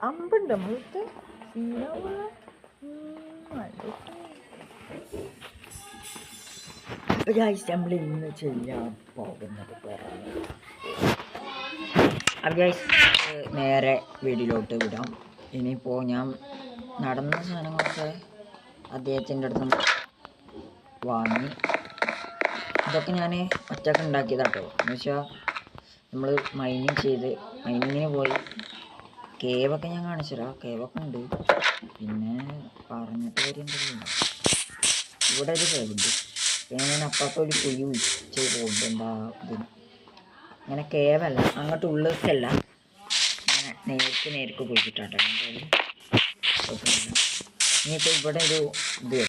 അമ്പുണ്ട് നമ്മൾക്ക് നമ്മൾ ഇന്ന് ചെയ്യാൻ പോകുന്നത് നേരെ വീട്ടിലോട്ട് വിടാം. ഇനിയിപ്പോൾ ഞാൻ നടന്ന സാധനങ്ങളൊക്കെ അദ്ദേഹത്തിൻ്റെ അടുത്ത് നിന്ന് വാങ്ങി. ഇതൊക്കെ ഞാൻ ഒറ്റക്ക് ഉണ്ടാക്കിയതാട്ടോ. എന്ന് വെച്ചാൽ നമ്മൾ മൈനിങ്ങിന് പോയി. കേവൊക്കെ ഞാൻ കാണിച്ചുതരാം. കേവൊക്കെ ഉണ്ട്. പിന്നെ പറഞ്ഞിട്ട് കാര്യമുണ്ടല്ലോ, ഇവിടെ ഒരു കേവുണ്ട്. പിന്നെ ഞാൻ അപ്പുറത്ത് ഒരു കുഴി വിളിച്ച് പോകുന്നുണ്ട്. എന്താ ഇതിന് അങ്ങനെ കേവല്ല, അങ്ങോട്ട് ഉള്ളിലേക്കല്ല, അങ്ങനെ നേർക്ക് കുഴിച്ചിട്ടാട്ടോ. ഇനിയിപ്പോൾ ഇവിടെ ഒരു ഇത്